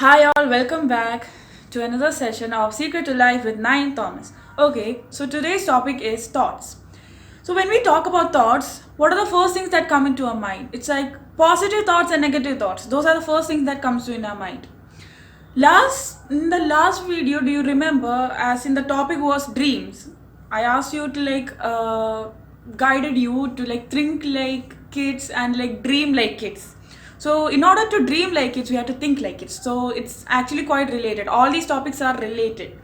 Hi, all, welcome back to another session of Secret to Life with Nayan Thomas. Okay, so today's topic is thoughts. So, when we talk about thoughts, what are the first things that come into our mind? It's like positive thoughts and negative thoughts. Those are the first things that comes to in our mind. In the last video, do you remember, as in the topic was dreams, I asked you to guided you to like think like kids and like dream like kids. So in order to dream like kids, we have to think like kids. So it's actually quite related. All these topics are related.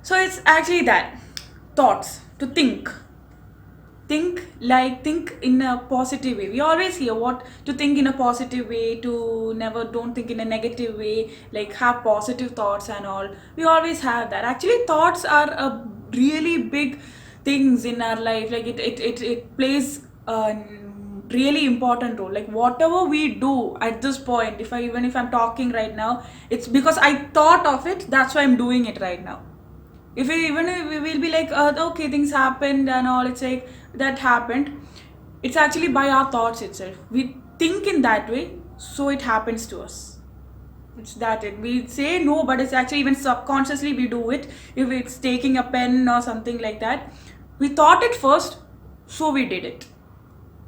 So it's actually that thoughts to think in a positive way. We always hear what to think in a positive way, to never don't think in a negative way, like have positive thoughts and all. We always have that. Actually, thoughts are a really big things in our life. Like it plays a really important role. Like whatever we do at this point, if I'm talking right now, it's because I thought of it, that's why I'm doing it right now. If we will be like, okay, things happened and all, it's like that happened. It's actually by our thoughts itself. We think in that way, so it happens to us. It's that it. We say no, but it's actually even subconsciously we do it. If it's taking a pen or something like that, we thought it first, so we did it.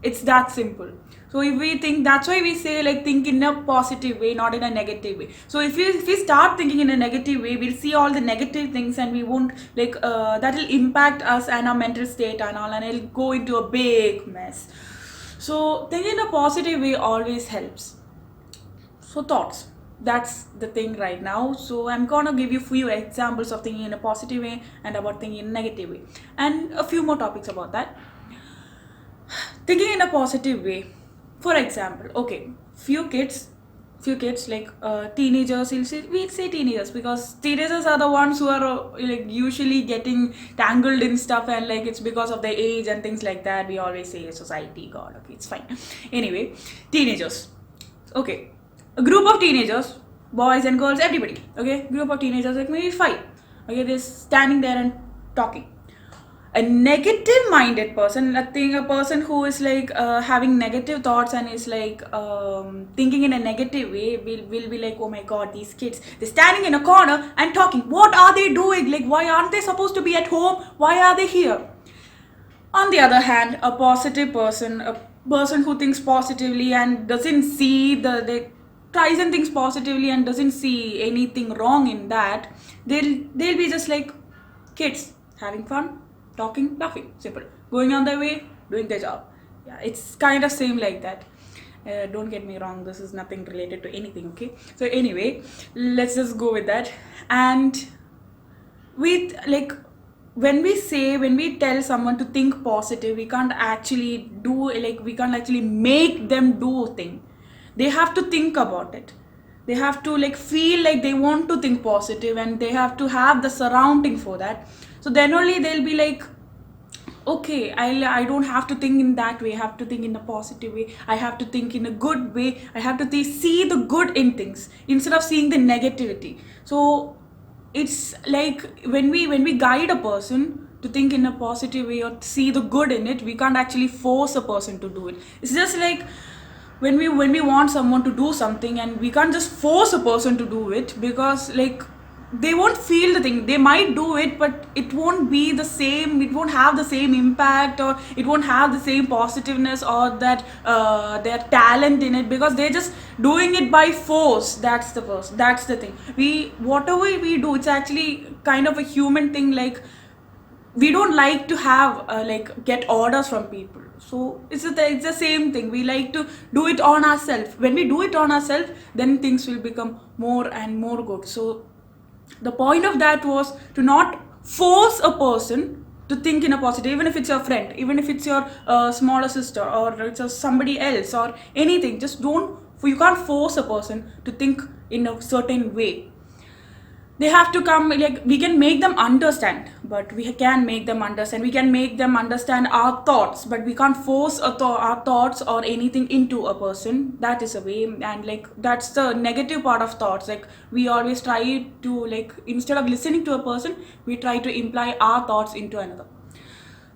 It's that simple. So if we think, that's why we say like think in a positive way, not in a negative way. So if we start thinking in a negative way, we'll see all the negative things and we won't that will impact us and our mental state and all, and it'll go into a big mess. So thinking in a positive way always helps. So thoughts, that's the thing right now. So I'm gonna give you few examples of thinking in a positive way and about thinking in a negative way, and a few more topics about that. Thinking in a positive way, for example, okay, few kids like teenagers, we'll say teenagers because teenagers are the ones who are like usually getting tangled in stuff, and like it's because of their age and things like that. We always say society, god, okay, it's fine. Anyway, teenagers, okay, a group of teenagers, boys and girls, everybody, okay, group of teenagers, like maybe five, okay, they're standing there and talking. A negative minded person, a person who is like having negative thoughts and is like thinking in a negative way, will be like, oh my god, these kids, they're standing in a corner and talking, what are they doing, like why aren't they supposed to be at home, why are they here? On the other hand, a positive person, a person who thinks positively and doesn't see they tries and thinks positively and doesn't see anything wrong in that, they'll be just like kids having fun, talking, laughing, simple, going on their way, doing their job. Yeah, it's kind of same like that. Don't get me wrong, this is nothing related to anything, okay? So anyway, let's just go with that. And with like when we tell someone to think positive, we can't actually we can't actually make them do thing. They have to think about it. They have to like feel like they want to think positive, and they have to have the surrounding for that. So then only they'll be like, okay, I don't have to think in that way, I have to think in a positive way, I have to think in a good way, I have to see the good in things instead of seeing the negativity. So it's like when we guide a person to think in a positive way or see the good in it, we can't actually force a person to do it. It's just like when we want someone to do something, and we can't just force a person to do it, because like they won't feel the thing. They might do it, but it won't be the same, it won't have the same impact, or it won't have the same positiveness or that their talent in it, because they're just doing it by force. That's the thing. Whatever we do, it's actually kind of a human thing. Like we don't like to have get orders from people. So it's the same thing. We like to do it on ourselves. When we do it on ourselves, then things will become more and more good. So the point of that was to not force a person to think in a positive, even if it's your friend, even if it's your smaller sister, or it's somebody else or anything. Just don't, you can't force a person to think in a certain way. They have to come, like we can make them understand, but we can make them understand, we can make them understand our thoughts, but we can't force our thoughts or anything into a person. That is a way. And like that's the negative part of thoughts. Like we always try to, like, instead of listening to a person, we try to imply our thoughts into another.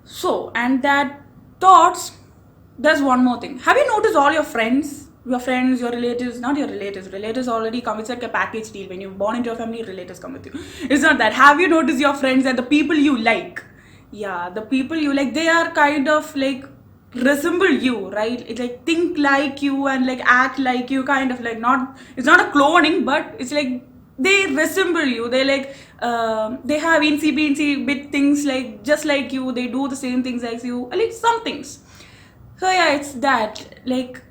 So, and that thoughts, there's one more thing. Have you noticed all your friends, your friends, your relatives, not your relatives. Relatives already come. It's like a package deal. When you're born into a family, relatives come with you. It's not that. Have you noticed your friends and the people you like? Yeah, the people you like, they are kind of like resemble you, right? It's like think like you and like act like you, kind of like not. It's not a cloning, but it's like they resemble you. They like they have incy bit things like just like you. They do the same things as you, like some things. So yeah, it's that like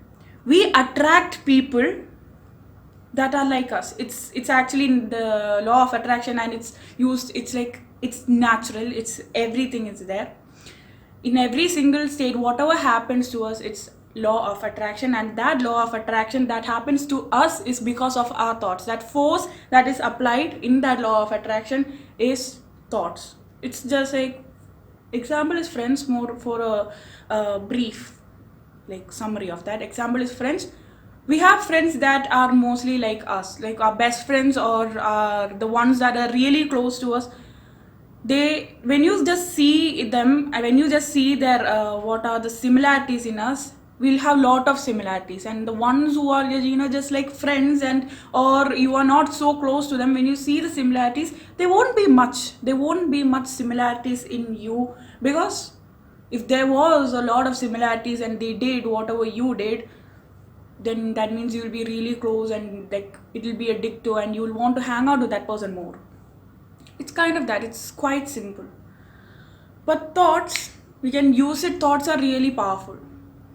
we attract people that are like us. It's actually the law of attraction, and it's used. It's like it's natural. It's everything is there in every single state. Whatever happens to us, it's law of attraction, and that law of attraction that happens to us is because of our thoughts. That force that is applied in that law of attraction is thoughts. It's just like example is friends, more for a brief like summary of that example is friends. We have friends that are mostly like us, like our best friends, or the ones that are really close to us. They, when you just see them and when you just see their what are the similarities in us, we'll have lot of similarities. And the ones who are, you know, just like friends, and or you are not so close to them, when you see the similarities, there won't be much similarities in you. Because if there was a lot of similarities and they did whatever you did, then that means you'll be really close, and like it'll be addictive and you'll want to hang out with that person more. It's kind of that. It's quite simple. But thoughts, we can use it. Thoughts are really powerful.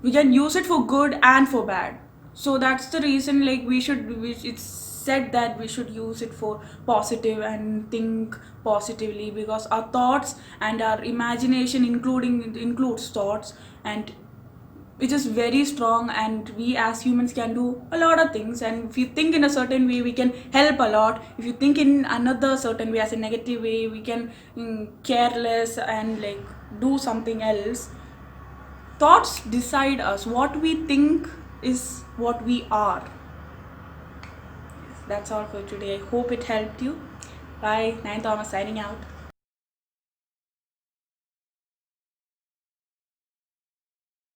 We can use it for good and for bad. So that's the reason, like it's said that we should use it for positive and think positively, because our thoughts and our imagination, includes thoughts, and which is very strong, and we as humans can do a lot of things. And if you think in a certain way, we can help a lot. If you think in another certain way, as a negative way, we can careless and like do something else. Thoughts decide us. What we think is what we are. That's all for today. I hope it helped you. Bye. Nayan Thomas signing out.